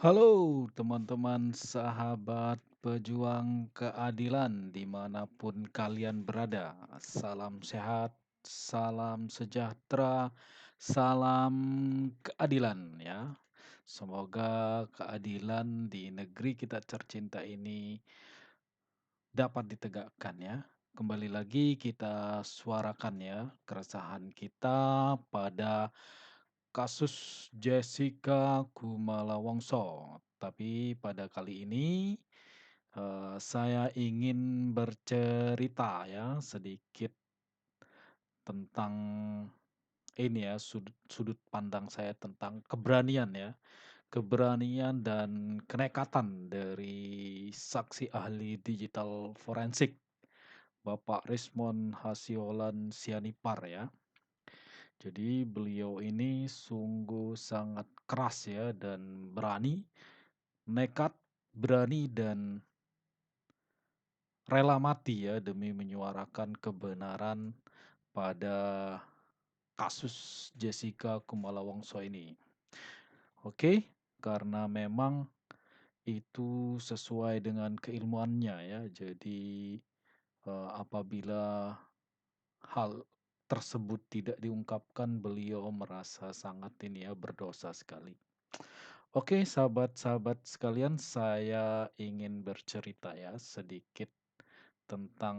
Halo teman-teman sahabat pejuang keadilan dimanapun kalian berada. Salam sehat, salam sejahtera, salam keadilan ya. Semoga keadilan di negeri kita tercinta ini dapat ditegakkan ya. Kembali lagi kita suarakan ya keresahan kita pada kasus Jessica Kumala Wongso. Tapi pada kali ini saya ingin bercerita ya sedikit tentang ini ya sudut pandang saya tentang keberanian ya. Keberanian dan kenekatan dari saksi ahli digital forensik Bapak Rismon Hasiolan Sianipar ya. Jadi beliau ini sungguh sangat keras ya dan berani, nekat, berani dan rela mati ya demi menyuarakan kebenaran pada kasus Jessica Kumala Wongso ini. Oke, karena memang itu sesuai dengan keilmuannya ya. Jadi apabila hal tersebut tidak diungkapkan, beliau merasa sangat ini ya berdosa sekali. Oke, sahabat-sahabat sekalian, saya ingin bercerita ya sedikit tentang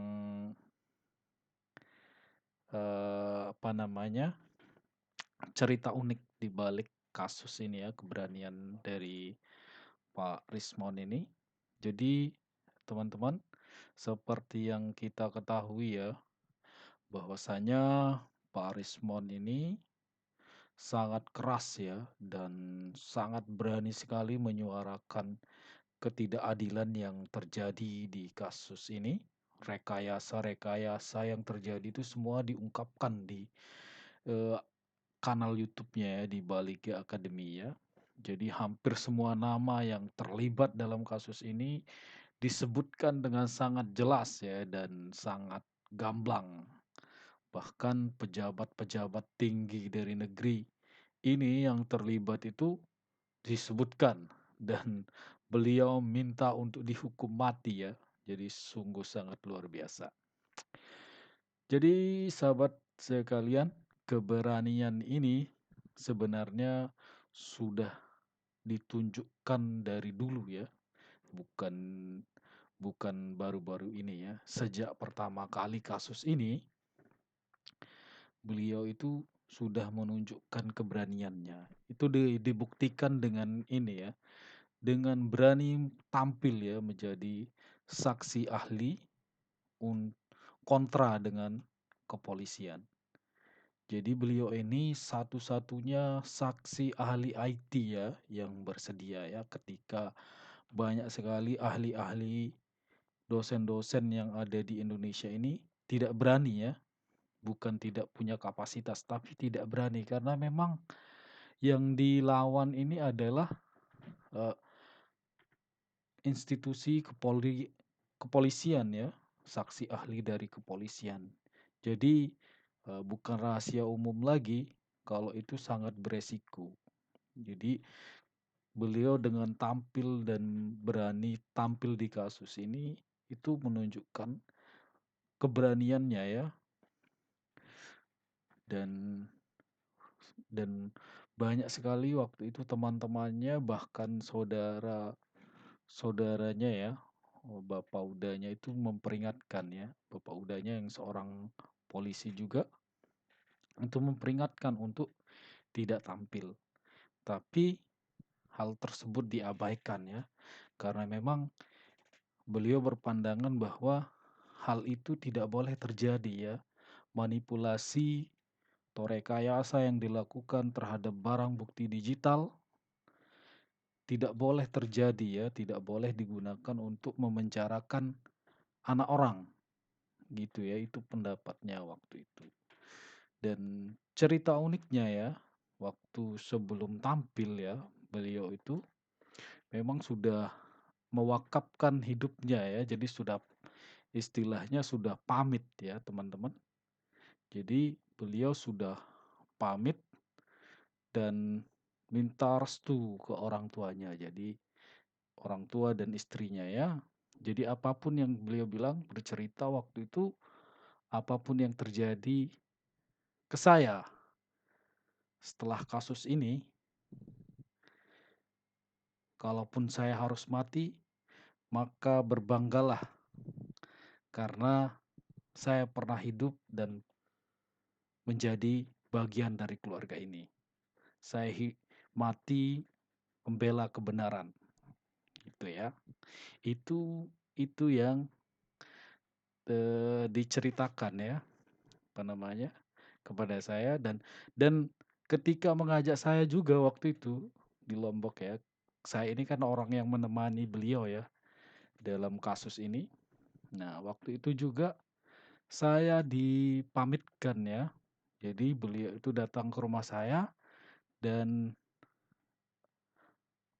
apa namanya cerita unik di balik kasus ini ya keberanian dari Pak Rismon ini. Jadi teman-teman, seperti yang kita ketahui ya bahwasanya Pak Rismon ini sangat keras ya dan sangat berani sekali menyuarakan ketidakadilan yang terjadi di kasus ini. Rekayasa-rekayasa yang terjadi itu semua diungkapkan di eh, kanal YouTube-nya ya di Balige Academy ya. Jadi hampir semua nama yang terlibat dalam kasus ini disebutkan dengan sangat jelas ya dan sangat gamblang. Bahkan pejabat-pejabat tinggi dari negeri ini yang terlibat itu disebutkan dan beliau minta untuk dihukum mati ya. Jadi sungguh sangat luar biasa. Jadi sahabat sekalian, keberanian ini sebenarnya sudah ditunjukkan dari dulu ya, bukan bukan baru-baru ini ya. Sejak pertama kali kasus ini, beliau itu sudah menunjukkan keberaniannya. Itu dibuktikan dengan ini ya, dengan berani tampil ya menjadi saksi ahli kontra dengan kepolisian. Jadi beliau ini satu-satunya saksi ahli IT ya yang bersedia ya ketika banyak sekali ahli-ahli dosen-dosen yang ada di Indonesia ini tidak berani ya, bukan tidak punya kapasitas tapi tidak berani karena memang yang dilawan ini adalah eh, institusi kepolisian ya, saksi ahli dari kepolisian. Jadi bukan rahasia umum lagi kalau itu sangat beresiko. Jadi beliau dengan tampil dan berani tampil di kasus ini itu menunjukkan keberaniannya ya dan dan banyak sekali waktu itu teman-temannya bahkan saudaranya ya, Bapak Udanya itu memperingatkan ya, Bapak Udanya yang seorang polisi juga untuk memperingatkan untuk tidak tampil. Tapi hal tersebut diabaikan ya, karena memang beliau berpandangan bahwa hal itu tidak boleh terjadi ya. Manipulasi atau rekayasa yang dilakukan terhadap barang bukti digital tidak boleh terjadi ya, tidak boleh digunakan untuk memenjarakan anak orang gitu ya, itu pendapatnya waktu itu. Dan cerita uniknya ya, waktu sebelum tampil ya, beliau itu memang sudah mewakafkan hidupnya ya, jadi sudah istilahnya sudah pamit ya teman-teman. Jadi beliau sudah pamit dan minta restu ke orang tuanya. Jadi orang tua dan istrinya ya. Jadi apapun yang beliau bilang, bercerita waktu itu, apapun yang terjadi ke saya setelah kasus ini, kalaupun saya harus mati, maka berbanggalah karena saya pernah hidup dan menjadi bagian dari keluarga ini. Saya mati membela kebenaran, gitu ya. Itu yang diceritakan ya, apa namanya, kepada saya dan ketika mengajak saya juga waktu itu di Lombok ya, saya ini kan orang yang menemani beliau ya dalam kasus ini. Nah, waktu itu juga saya dipamitkan ya. Jadi beliau itu datang ke rumah saya dan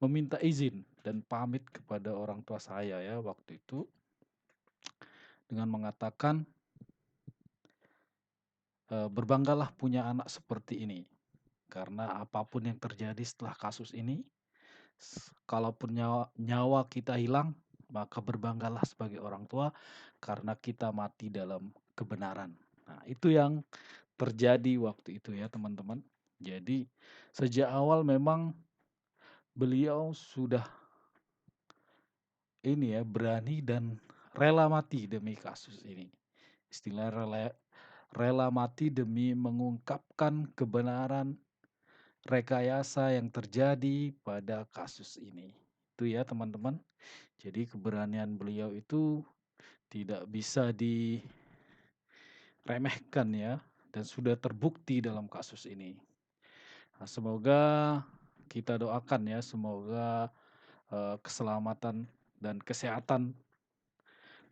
meminta izin dan pamit kepada orang tua saya ya waktu itu dengan mengatakan, "Berbanggalah punya anak seperti ini, karena apapun yang terjadi setelah kasus ini, kalaupun nyawa nyawa kita hilang, maka berbanggalah sebagai orang tua karena kita mati dalam kebenaran." Nah, itu yang terjadi waktu itu ya, teman-teman. Jadi, sejak awal memang beliau sudah ini ya, berani dan rela mati demi kasus ini. Istilah rela rela mati demi mengungkapkan kebenaran rekayasa yang terjadi pada kasus ini. Itu ya, teman-teman. Jadi keberanian beliau itu tidak bisa diremehkan ya, dan sudah terbukti dalam kasus ini. Nah, semoga kita doakan ya, semoga keselamatan dan kesehatan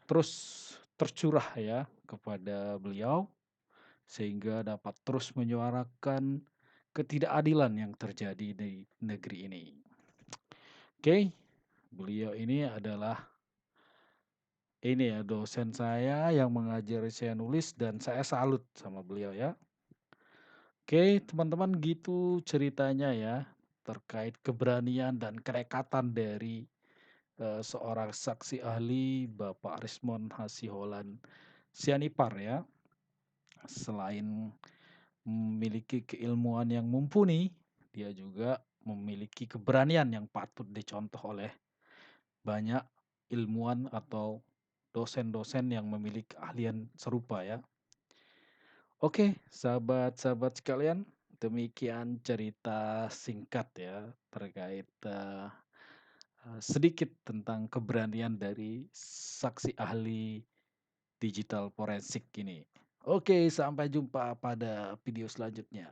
terus tercurah ya kepada beliau sehingga dapat terus menyuarakan ketidakadilan yang terjadi di negeri ini. Oke, beliau ini adalah ini ya dosen saya yang mengajari saya nulis dan saya salut sama beliau ya. Oke, teman-teman gitu ceritanya ya terkait keberanian dan kenekatan dari seorang saksi ahli Bapak Rismond Hasiholan Sianipar ya. Selain memiliki keilmuan yang mumpuni, dia juga memiliki keberanian yang patut dicontoh oleh banyak ilmuwan atau dosen-dosen yang memiliki keahlian serupa ya. Oke, sahabat-sahabat sekalian, demikian cerita singkat ya terkait sedikit tentang keberanian dari saksi ahli digital forensik ini. Oke, sampai jumpa pada video selanjutnya.